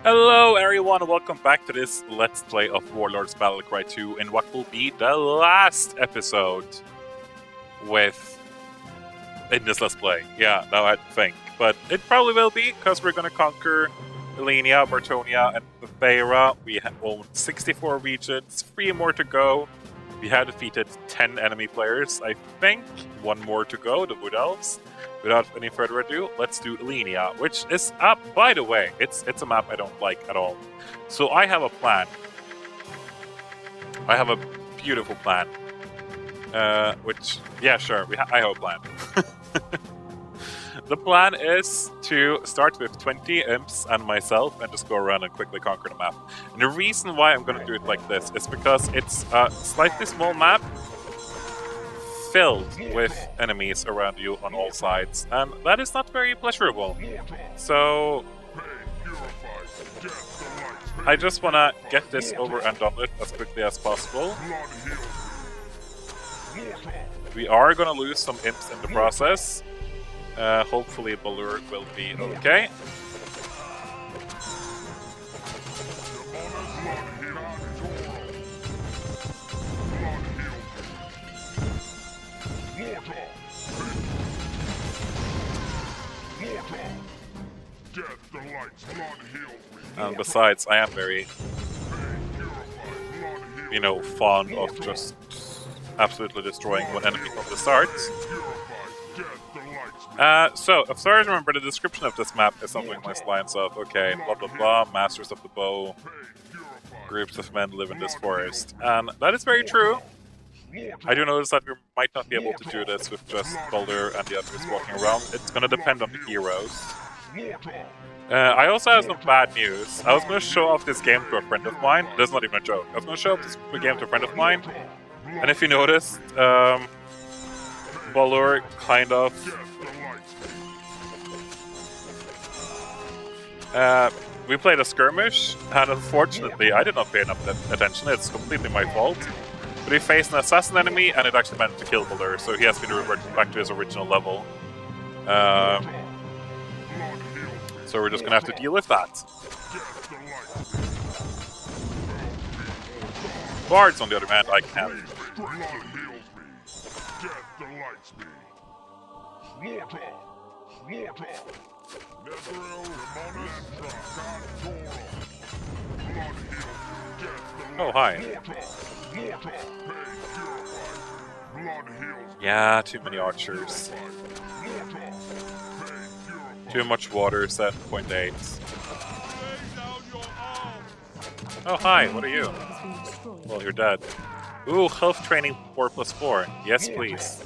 Hello everyone, welcome back to this Let's Play of Warlord's Battlecry 2 in what will be the last episode in this Let's Play. Yeah, now I think. But it probably will be, because we're gonna conquer Elenia, Bartonia, and Bethera. We own 64 regions, 3 more to go. We have defeated 10 enemy players, I think. 1 more to go, the Wood Elves. Without any further ado, let's do Elenia, which is up. By the way, it's a map I don't like at all. So I have a plan. I have a beautiful plan. Yeah, sure. I have a plan. The plan is to start with 20 imps and myself and just go around and quickly conquer the map. And the reason why I'm going to do it like this is because it's a slightly small map filled with enemies around you on all sides, and that is not very pleasurable. So I just want to get this over and done with as quickly as possible. We are going to lose some imps in the process. Hopefully Balur will be okay. And besides, I am very, fond of just absolutely destroying one enemy from the start. So, as far as I remember, the description of this map is something like lines of, okay, blah blah blah, masters of the bow, groups of men live in this forest. And that is very true. I do notice that we might not be able to do this with just Baldur and the others walking around. It's going to depend on the heroes. I also have some bad news. I was going to show off this game to a friend of mine. That's not even a joke. I was going to show off this game to a friend of mine. And if you noticed, Warlord kind of... we played a skirmish, and unfortunately I did not pay enough attention. It's completely my fault. But he faced an assassin enemy, and it actually managed to kill Baldur, so he has been reverted back to his original level. So we're just gonna have to deal with that. Bards, on the other hand, I can. Oh, hi. Yeah, too many archers. Too much water, 7.8. Oh, hi, what are you? Well, you're dead. Ooh, health training 4+4. Yes, please.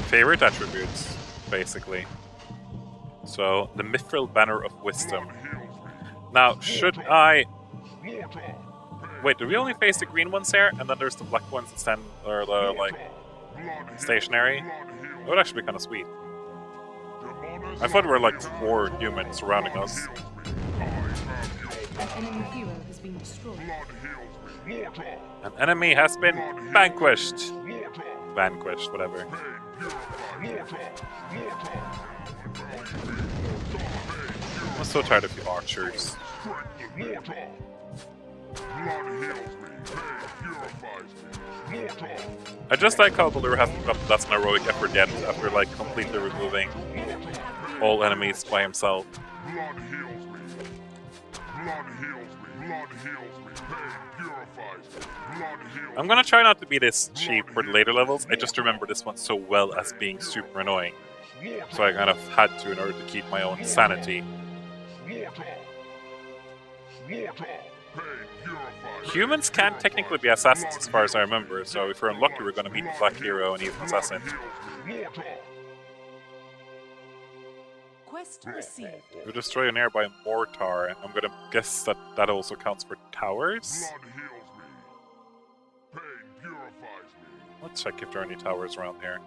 Favorite attributes, basically. So, the Mithril Banner of Wisdom. Now, should I... Wait, do we only face the green ones here? And then there's the black ones that stand, or like, stationary? That would actually be kind of sweet. I thought there were like 4 humans surrounding us. An enemy hero has been destroyed. An enemy has been vanquished. Vanquished, whatever. I'm so tired of you archers. I just like how Balur hasn't got that's an heroic effort yet after like completely removing all enemies by himself. I'm gonna try not to be this cheap for the later levels. I just remember this one so well as being super annoying. So I kind of had to in order to keep my own sanity. Humans can technically be assassins as far as I remember, so if we're unlucky we're gonna meet the Black Hero and he's an assassin. Quest received. We destroy a nearby mortar. I'm gonna guess that that also counts for towers? Let's check if there are any towers around here.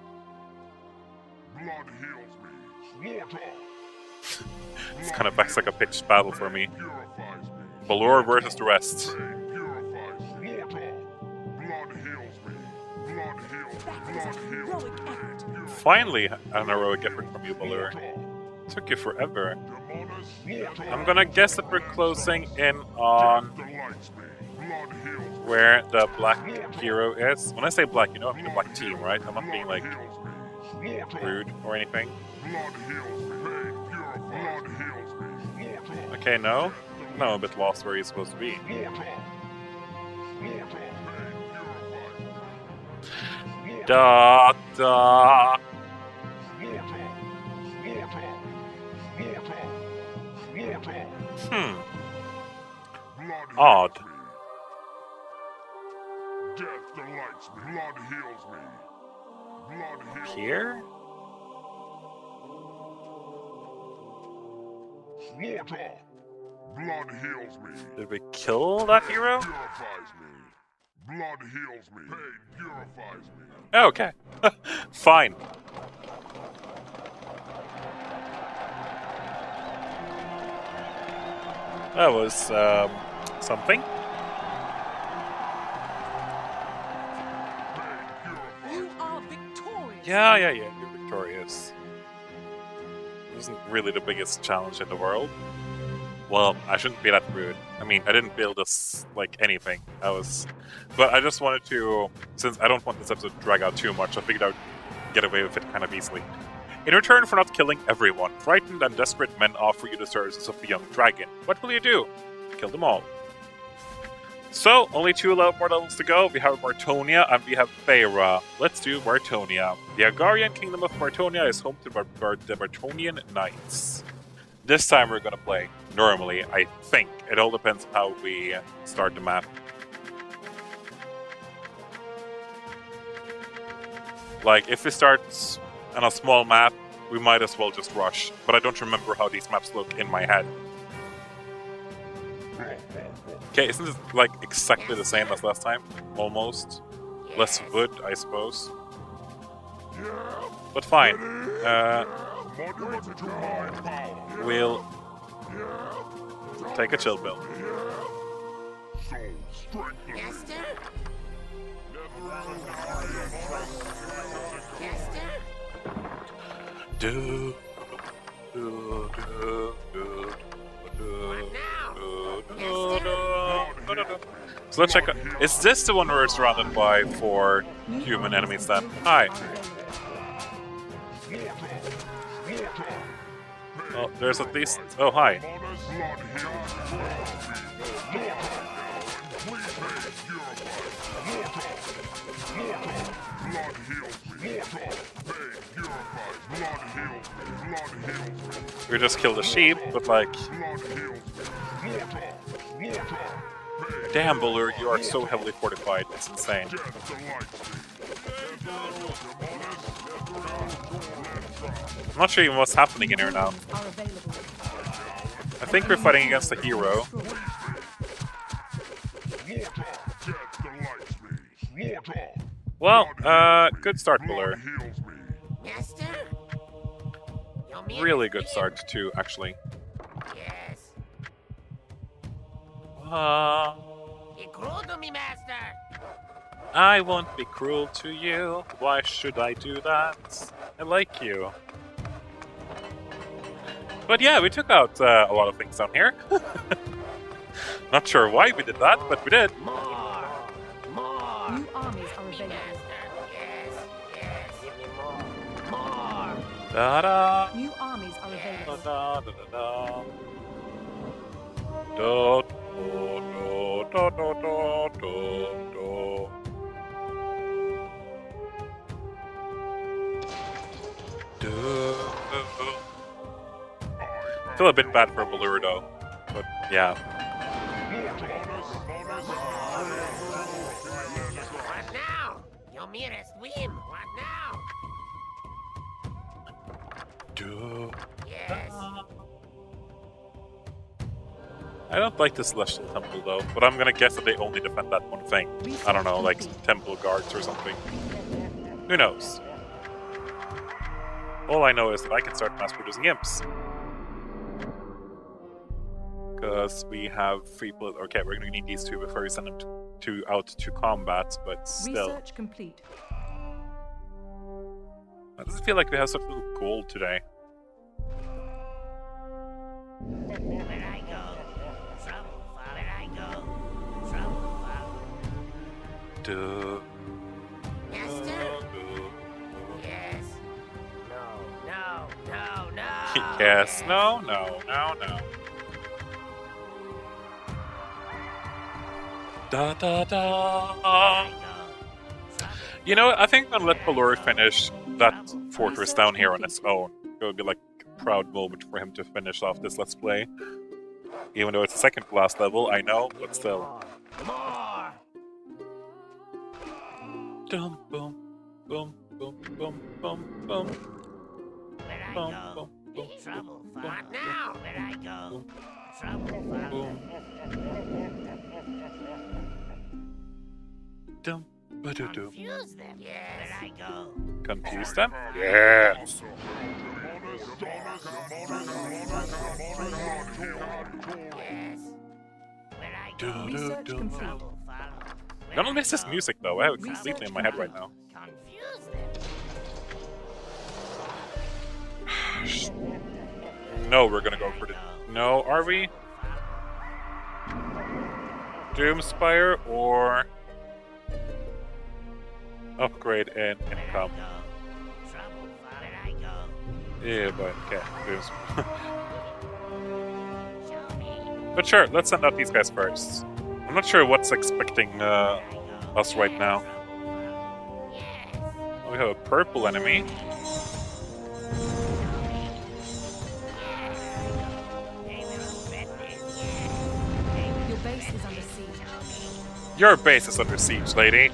This kind of acts like a pitched battle for me. Balur versus the rest. Finally, an heroic effort from you, Balur. Took you forever. I'm gonna guess that we're closing in on where the black hero is. When I say black, you know I mean the black team, right? I'm not being like rude or anything. Okay, no. No, I'm a bit lost where he's supposed to be. Da da. Odd. Death delights me. Blood heals me. Blood heals Here? Slaughter. Blood heals me. Did we kill that hero? Purifies me. Blood heals me. Pain purifies me. Okay. Fine. That was something. You are victorious. Yeah, you're victorious. It wasn't really the biggest challenge in the world. Well, I shouldn't be that rude. I mean, I didn't build this like anything. But I just wanted to, since I don't want this episode to drag out too much, I figured I'd get away with it kind of easily. In return for not killing everyone, frightened and desperate men offer you the services of the young dragon. What will you do? Kill them all. So, only 2 more levels to go. We have Bartonia and we have Feyre. Let's do Bartonia. The Agarian kingdom of Bartonia is home to the Bartonian Knights. This time we're gonna play normally, I think. It all depends on how we start the map. Like, if we start on a small map, we might as well just rush. But I don't remember how these maps look in my head. Okay, isn't it like exactly the same as last time? Almost. Less wood, I suppose. But fine. We'll take a chill pill. Do, do, do, do, do, So let's check out. Is this the one where it's surrounded by 4 human enemies then? Hi. Oh, there's at least. Oh, hi. We just killed a sheep, but like. Damn, Balur, you are so heavily fortified. It's insane. I'm not sure even what's happening in here now. I think we're fighting against a hero. Well, good start, Balur. Really good start, too, actually. Yes. Be cruel to me, master. I won't be cruel to you. Why should I do that? I like you. But yeah, we took out a lot of things down here. Not sure why we did that, but we did. More. New armies are available. Yes. Give me more. Da da. New armies are available. Da da da da. Do do do do do do do. Do. Feel a bit bad for Balur though, but yeah. What now? Your merest whim. What now? Do. Yes. I don't like the Celestial Temple though, but I'm gonna guess that they only defend that one thing. I don't know, like temple guards or something. Who knows? All I know is that I can start mass producing imps. Because we have 3 bullets. Okay, we're gonna need these 2 before we send them to out to combat, but still. Research complete. Why does it feel like we have such little gold today? Where I go, trouble follow. Where I go, trouble follow. Duh. Master? Yes. No. Yes. No. Da da da. You know what? I think I'm gonna let Battlecry finish that fortress down here on its own. It would be like a proud moment for him to finish off this Let's Play. Even though it's the second to last level, I know, but still. More. Dum boom, boom, boom, boom, boom, boom. Where I Boom, go, boom, boom, trouble boom, follow. boom, Now, where I go, trouble follow. boom. Dum ba doo doo. Confuse them. Yes. Where I go, Confuse them? Yes. yes. Where I Do, go, do, Research do. complete. trouble follow. I don't miss this music though. I have it completely in my head right now. Confuse them. No, we're gonna go for the. No, are we? Doomspire or upgrade and income? Trouble follow. Where I go, Yeah, but okay. Doomspire. show me. But sure, let's send out these guys first. I'm not sure what's expecting us right now. Yes. We have a purple enemy. Your base is under siege. Your base is under siege, lady.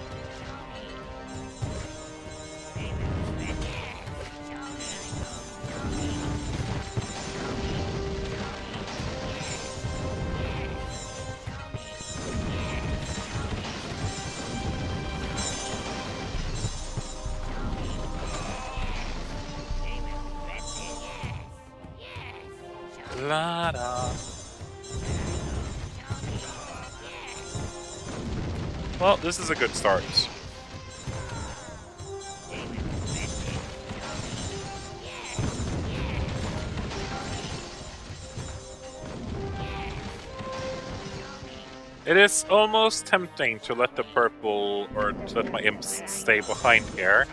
La da. Well, this is a good start. It is almost tempting to let the purple, or to let my imps stay behind here,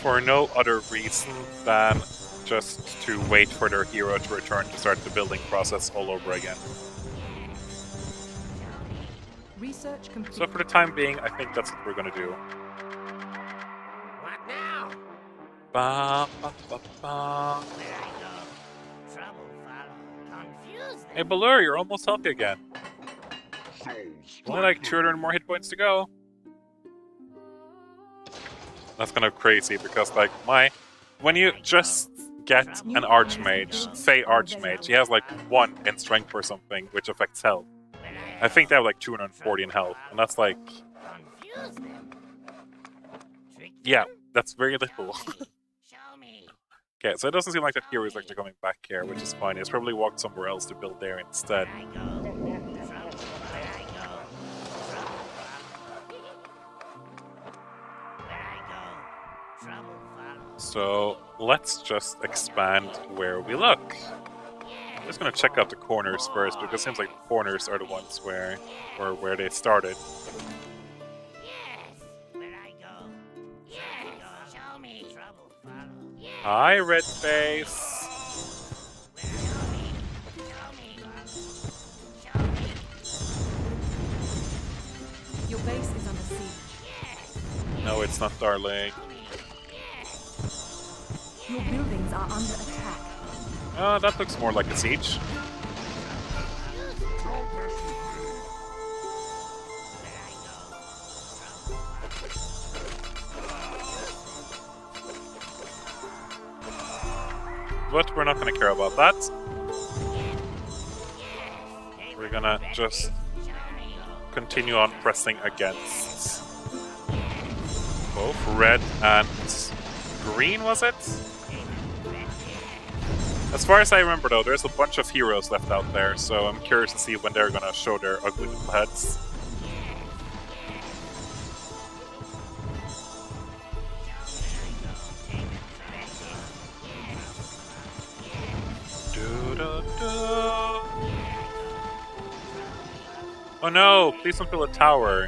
for no other reason than just to wait for their hero to return to start the building process all over again. Research complete. So for the time being, I think that's what we're gonna do. What now? Ba, ba, ba, ba. Where I go, trouble follow. Confuse them. Hey, Battlecry, you're almost healthy again. Only like 200 more hit points to go. That's kind of crazy because, like, when you just get an Archmage, say Archmage, he has like 1 in strength or something, which affects health. I think they have like 240 in health, and that's like, Confuse them. Trick yeah, them? that's very little. Show me. Okay, so it doesn't seem like that hero is actually coming back here, which is fine. He's probably walked somewhere else to build there instead. Where I go, trouble. Where I go, trouble follow. Where I go, trouble follow. So let's just expand where we look. I'm just gonna check out the corners first, because it seems like the corners are the ones where they started. Yes. Where I go. Yes. Show me. Trouble follow. Yes. Hi, red face. Show me. Show me. Your base is under siege. Yes. No, it's not, darling. Show me. Yes. Your buildings are under attack. That looks more like a siege. But we're not gonna care about that. We're gonna just continue on pressing against both red and green, was it? As far as I remember though, there's a bunch of heroes left out there, so I'm curious to see when they're gonna show their ugly little heads. Oh no! Please don't build a tower.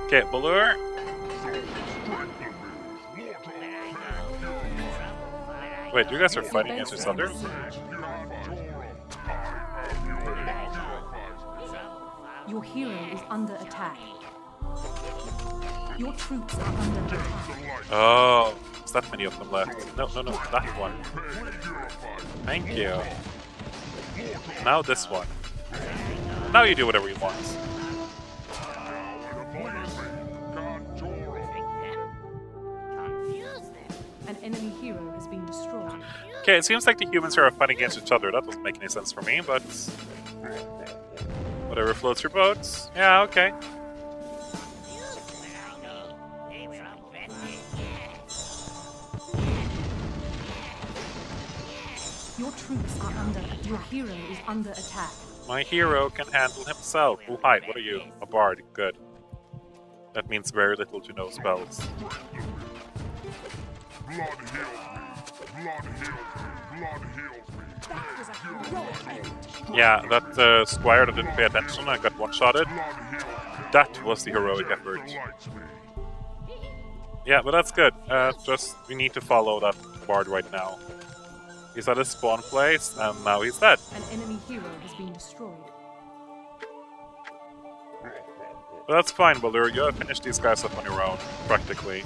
Okay, Balur. Wait, you guys are fighting against each other? Your hero is under attack. Your troops are under attack. Oh, there's that many of them left. No, that one. Thank you. Now this one. Now you do whatever you want. An enemy hero has been destroyed. Okay, it seems like the humans here are fighting against each other. That doesn't make any sense for me, but... whatever floats your boats. Yeah, okay. Your troops are under. Your hero is under attack. My hero can handle himself. Oh, hi, what are you? A bard. Good. That means very little to no spells. Blood heals me. Blood heals me. Blood heals me. That was a heroic effort. Yeah, that squire that didn't pay attention and got one-shotted. That was the heroic effort. Yeah, but that's good. Just, we need to follow that bard right now. He's at his spawn place, and now he's dead. An enemy hero has been destroyed. But that's fine, Baldur. You have finished these guys up on your own, practically.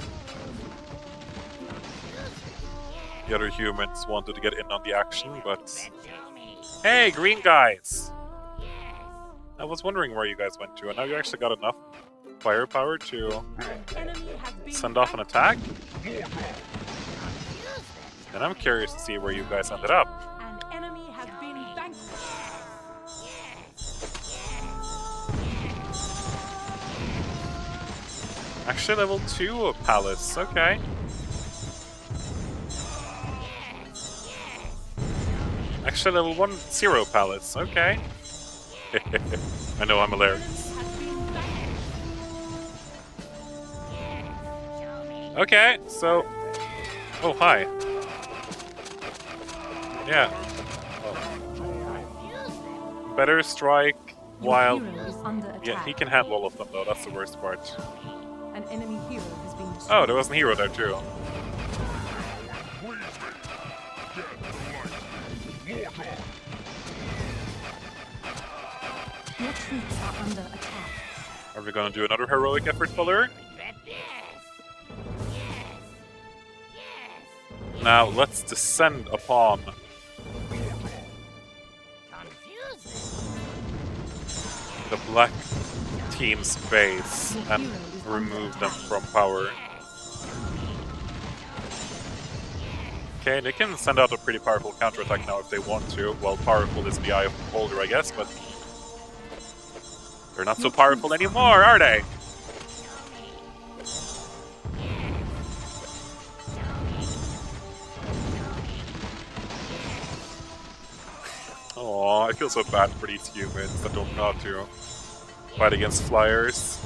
The other humans wanted to get in on the action, but... Hey, green guys! I was wondering where you guys went to, and now you actually got enough firepower to send off an attack? And I'm curious to see where you guys ended up. An enemy has been vanquished. Actually, level 2 of Palace, okay. Actually, level 1 0 Palace, okay. I know I'm hilarious. Okay, so... Oh, hi. Yeah. Well. Better strike while... Your hero is under attack. Yeah, he can handle all of them though, that's the worst part. An enemy hero has been destroyed. Oh, there was a hero there too. Your troops are under attack. Are we gonna do another heroic effort, Baldur? Now, let's descend upon the black team's base and remove them from power. Okay, they can send out a pretty powerful counterattack now if they want to. Well, powerful is the eye of the beholder, I guess, but they're not so powerful anymore, are they? Oh, I feel so bad for these humans that don't know how to fight against flyers.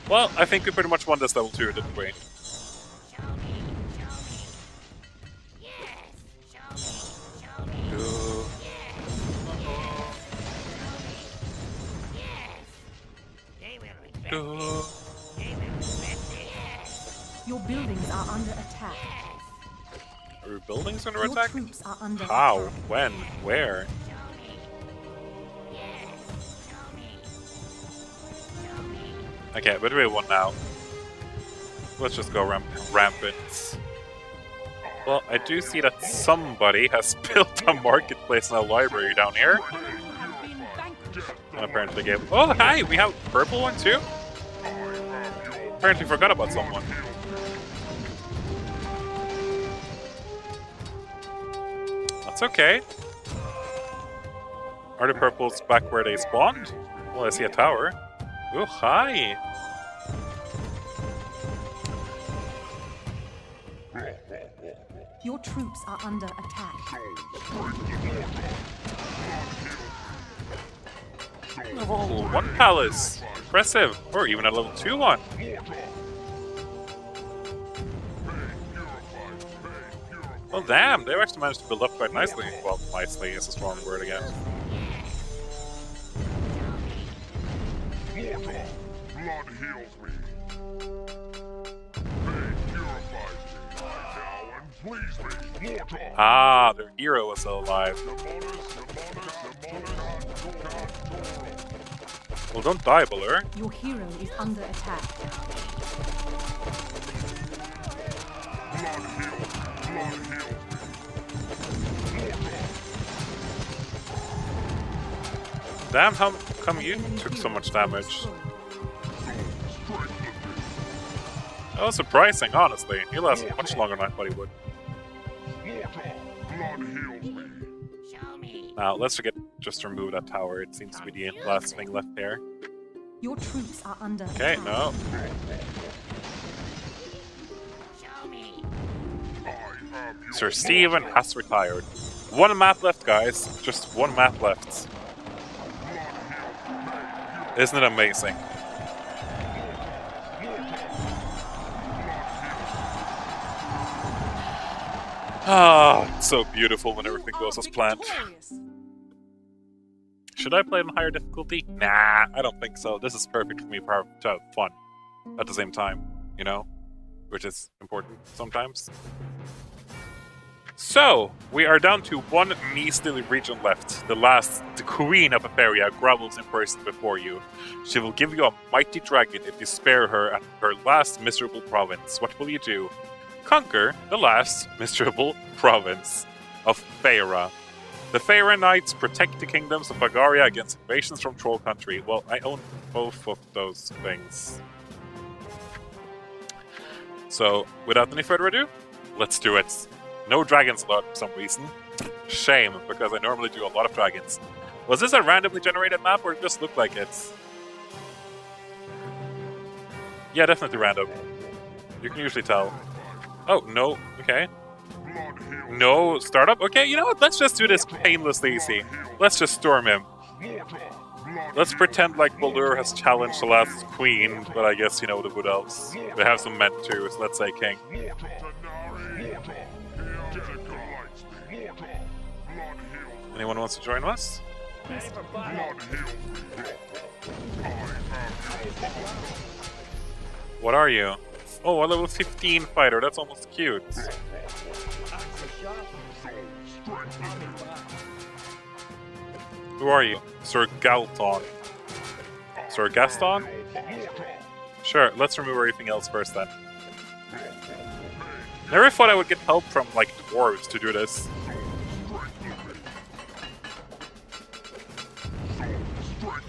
Well, I think we pretty much won this level 2, didn't we? Your buildings are under attack. Are your buildings under Your attack? troops are under How? attack. When? Where? Okay, but we won now. Let's just go rampant. Well, I do see that somebody has built a marketplace and a library down here. And apparently gave... Oh, hi! We have a purple one too? Apparently forgot about someone. That's okay. Are the purples back where they spawned? Well, I see a tower. Oh, hi! Your troops are under attack. Level 1 palace. Impressive. Or even a level 2 one. Well, damn, they've actually managed to build up quite nicely. Well, nicely is a strong word again. Water. Blood heals me. Pain purifies me. Now and please me. Water. Ah, their hero was still alive. Well, don't die, Balur. Your hero is under attack. Blood heals. Blood heals me. Damn, how come you took so much damage? That was surprising, honestly. He lasted much longer than I thought he would. Water. Blood heals me. Show me. Now, let's just remove that tower. It seems to be the last thing left there. Your troops are under Okay, attack. no. Show me. I am your Sir Stephen has retired. One map left, guys. Just one map left. Isn't it amazing? Ah, it's so beautiful when everything goes as planned. Should I play it on higher difficulty? Nah, I don't think so. This is perfect for me to have fun at the same time, you know? Which is important sometimes. So, we are down to one measly region left. The queen of Etheria grovels in person before you. She will give you a mighty dragon if you spare her at her last miserable province. What will you do? Conquer the last miserable province of Feira. The Feira Knights protect the kingdoms of Bagaria against invasions from Troll Country. Well, I own both of those things. So, without any further ado, let's do it. No dragons allowed for some reason. Shame, because I normally do a lot of dragons. Was this a randomly generated map, or did it just look like it? Yeah, definitely random. You can usually tell. Oh, no. Okay. No startup? Okay, you know what? Let's just do this painlessly easy. Let's just storm him. Let's pretend like Baldur has challenged the last queen, but I guess, you know, the wood elves. They have some men too, so let's say king. Anyone wants to join us? What are you? Oh, a level 15 fighter. That's almost cute. Who are you? Sir Galton. Sir Gaston? Sure, let's remove everything else first then. Never thought I would get help from, like, dwarves to do this.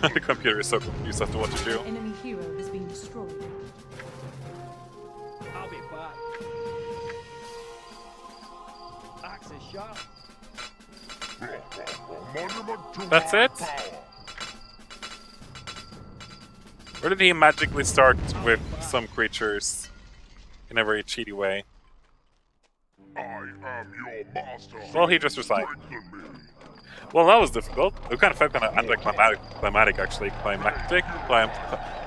The computer is so confused as to what to do. Enemy hero has been destroyed. I'll be back. Axe is sharp. That's it? Or did he magically start with some creatures in a very cheaty way? I am your master. Well, he just resigned. Well, that was difficult. It kind of felt kind of anticlimactic, actually. Climactic? I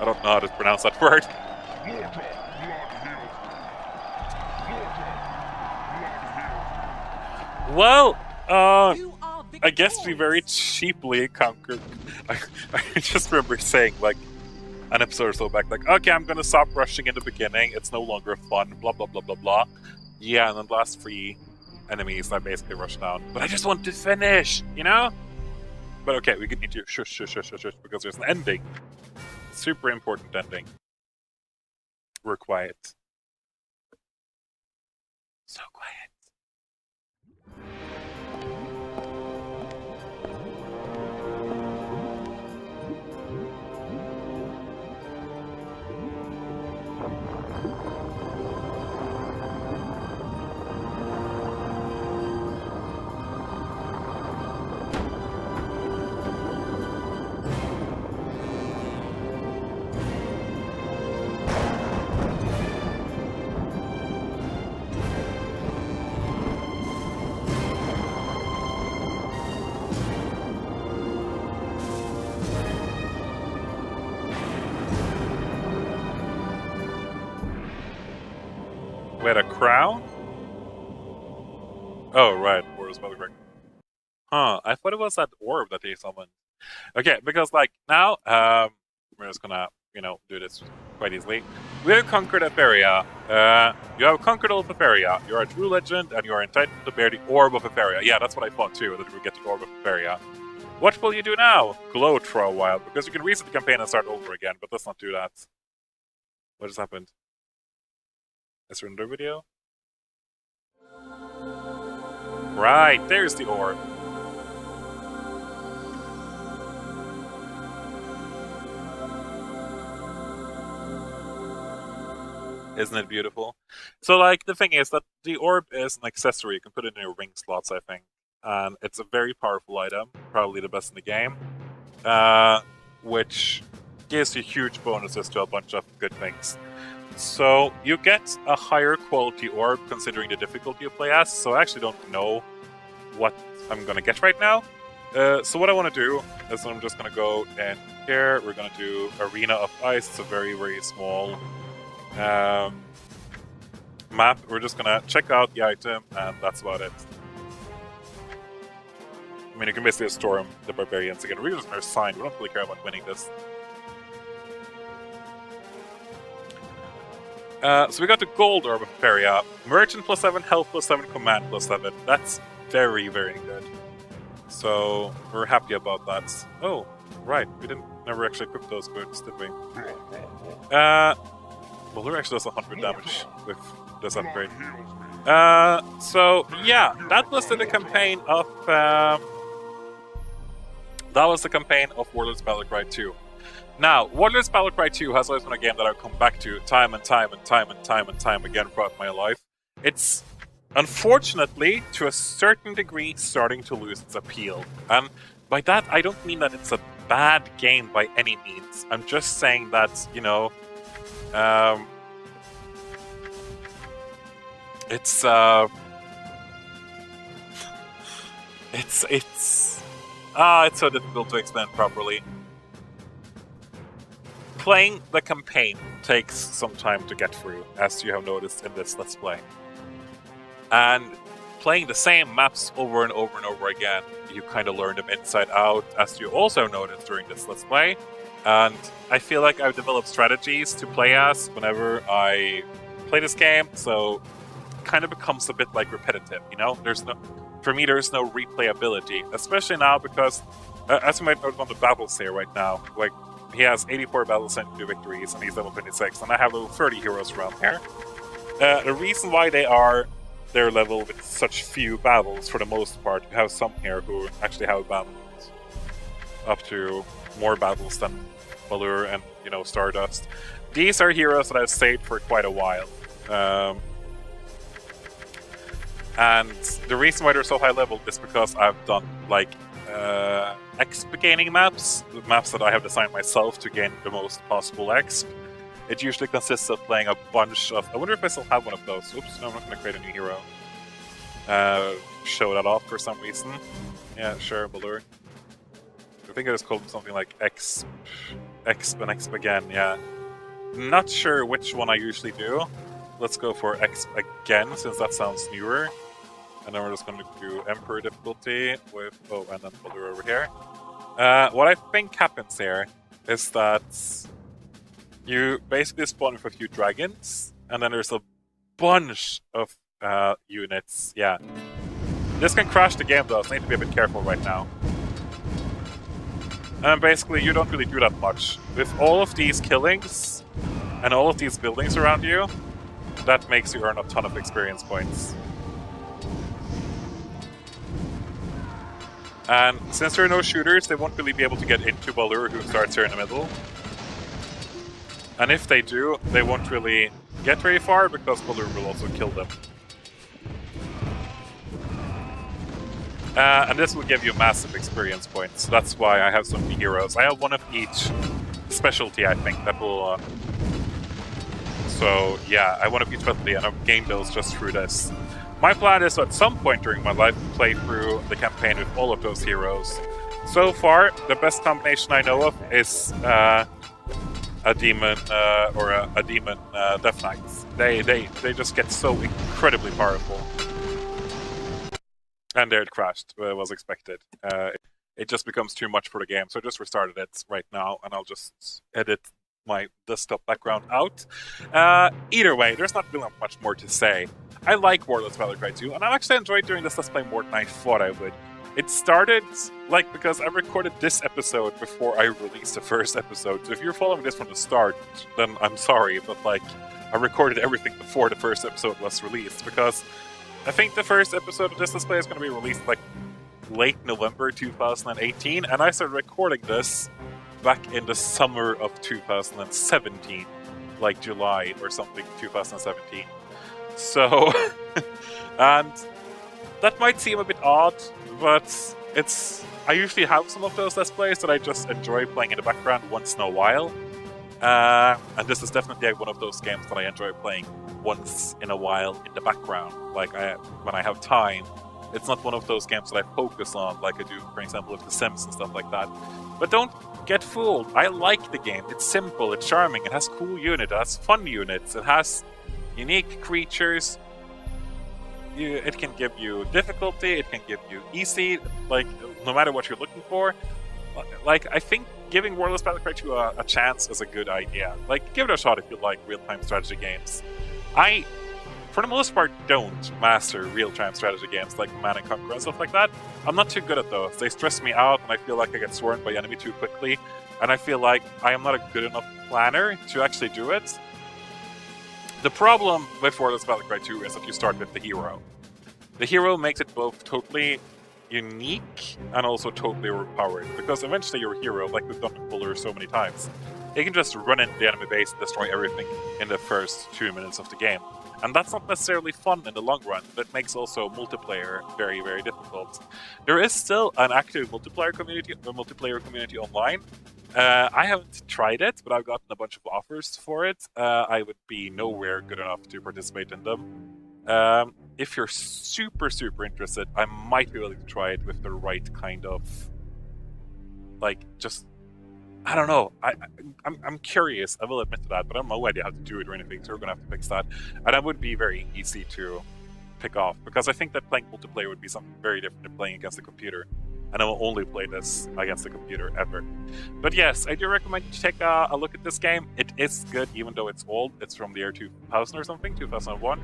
don't know how to pronounce that word. Well, I guess we very cheaply conquered. I just remember saying, like, an episode or so back, like, okay, I'm gonna stop rushing in the beginning. It's no longer fun. Blah blah blah blah blah. Yeah, and then the last 3 enemies I basically rushed down. But I just want to finish, you know? But okay, we need to shush because there's an ending. Super important ending. We're quiet. So quiet. Wait, a crown? Oh, right. Warlord's Battlecry. Huh, I thought it was that orb that he summoned. Okay, because, like, now, we're just gonna, do this quite easily. We have conquered Etheria. You have conquered all of Etheria. You are a true legend, and you are entitled to bear the Orb of Etheria. Yeah, that's what I thought too, that we would get the Orb of Etheria. What will you do now? Gloat for a while, because you can reset the campaign and start over again, but let's not do that. What just happened? Is there another video? Right, there's the orb. Isn't it beautiful? So, like, the thing is that the orb is an accessory. You can put it in your ring slots, I think. And it's a very powerful item, probably the best in the game, which gives you huge bonuses to a bunch of good things. So, you get a higher quality orb considering the difficulty you play as, so I actually don't know what I'm going to get right now. So what I want to do is I'm just going to go in here. We're going to do Arena of Ice. It's a very, very small map. We're just gonna check out the item, and that's about it. I mean, you can basically storm the barbarians again. We're just gonna sign. We don't really care about winning this. So we got the gold orb of Etheria. Merchant +7, health +7, command +7. That's very, very good. So we're happy about that. Oh, right. We never actually equipped those boots, did we? Well, Lure actually does 100 damage with this upgrade. So yeah, that was the campaign of Warlord's Battlecry 2. Now, Warlord's Battlecry 2 has always been a game that I've come back to time and time again throughout my life. It's unfortunately, to a certain degree, starting to lose its appeal. And by that, I don't mean that it's a bad game by any means. I'm just saying that, it's so difficult to explain properly. Playing the campaign takes some time to get through, as you have noticed in this Let's Play. And playing the same maps over and over and over again, you kind of learn them inside out, as you also noticed during this Let's Play. And I feel like I've developed strategies to play as whenever I play this game, so it kind of becomes a bit like repetitive, For me, there's no replayability, especially now because, as you might note on the battles here right now, like, he has 84 battles and 2 victories, and he's level 26, and I have level 30 heroes around here. The reason why they're level with such few battles, for the most part, you have some here who actually have battles up to more battles than Balur and, Stardust. These are heroes that I've saved for quite a while. And the reason why they're so high level is because I've done, like, exp gaining maps, the maps that I have designed myself to gain the most possible exp. It usually consists of playing a bunch of... I wonder if I still have one of those. Oops, no, I'm not going to create a new hero. Show that off for some reason. Yeah, sure, Balur. I think it was called something like exp and exp again, yeah. Not sure which one I usually do. Let's go for exp again, since that sounds newer. And then we're just going to do Emperor difficulty with... Oh, and then Balur over here. What I think happens here is that you basically spawn with a few dragons, and then there's a bunch of units. Yeah. This can crash the game, though, so I need to be a bit careful right now. And basically, you don't really do that much. With all of these killings, and all of these buildings around you, that makes you earn a ton of experience points. And since there are no shooters, they won't really be able to get into Balur, who starts here in the middle. And if they do, they won't really get very far, because Balur will also kill them. And this will give you massive experience points. That's why I have so many heroes. I have one of each specialty, I think, that will... So, yeah, I have one of each specialty, and I've gained those just through this. My plan is to, at some point during my life, play through the campaign with all of those heroes. So far, the best combination I know of is a demon or a demon Death Knights. They just get so incredibly powerful. And there it crashed. It was expected. It just becomes too much for the game, so I just restarted it right now, and I'll just edit my desktop background out. Either way, there's not really much more to say. I like Warlord's Battlecry 2, and I've actually enjoyed doing this Let's Play more than I thought I would. It started, because I recorded this episode before I released the first episode, so if you're following this from the start, then I'm sorry, but, I recorded everything before the first episode was released, because I think the first episode of this Let's Play is going to be released, late November 2018, and I started recording this back in the summer of 2017, July or something, 2017. So, and that might seem a bit odd, but I usually have some of those Let's Plays that I just enjoy playing in the background once in a while. And this is definitely one of those games that I enjoy playing once in a while in the background, when I have time. It's not one of those games that I focus on like I do, for example, with The Sims and stuff like that. But don't get fooled. I like the game. It's simple, it's charming, it has cool units, it has fun units, it has unique creatures. It can give you difficulty, it can give you easy, no matter what you're looking for. I think giving Warlord's Battlecry 2 a chance is a good idea. Give it a shot if you like real-time strategy games. I, for the most part, don't master real-time strategy games like Command and Conquer and stuff like that. I'm not too good at those. They stress me out, and I feel like I get swarmed by enemy too quickly, and I feel like I am not a good enough planner to actually do it. The problem with Warlord's Battlecry 2 is that you start with the hero. The hero makes it both totally unique and also totally overpowered, because eventually your hero, like we've done with Buller so many times, he can just run into the enemy base and destroy everything in the first 2 minutes of the game. And that's not necessarily fun in the long run, but it makes also multiplayer very, very difficult. There is still an active multiplayer community online. I haven't tried it, but I've gotten a bunch of offers for it. I would be nowhere good enough to participate in them. If you're super, super interested, I might be willing to try it with the right kind of, I don't know. I'm curious. I will admit to that, but I have no idea how to do it or anything, so we're gonna have to fix that. And that would be very easy to pick off, because I think that playing multiplayer would be something very different than playing against the computer. And I will only play this against the computer ever. But yes, I do recommend you take a look at this game. It is good, even though it's old. It's from the year 2000 or something, 2001.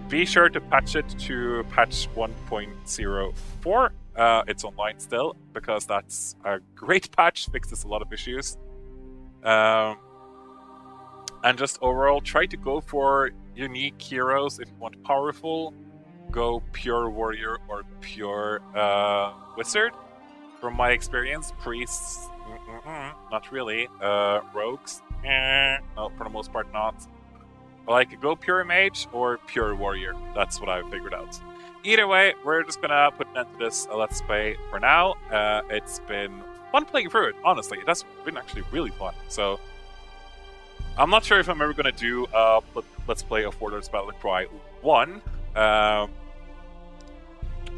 Be sure to patch it to patch 1.04. It's online still, because that's a great patch, fixes a lot of issues. And just overall, try to go for unique heroes. If you want powerful, go pure warrior or pure wizard. From my experience, priests, not really. Rogues, no, for the most part not. Go pure mage or pure warrior. That's what I've figured out. Either way, we're just gonna put an end to this Let's Play for now. It's been fun playing through it, honestly. It has been actually really fun. So, I'm not sure if I'm ever gonna do a Let's Play of Warlord's Battlecry 1.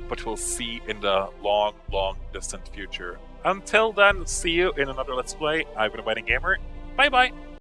But we'll see in the long, long, distant future. Until then, see you in another Let's Play. I've been AbidingGamer. Bye-bye!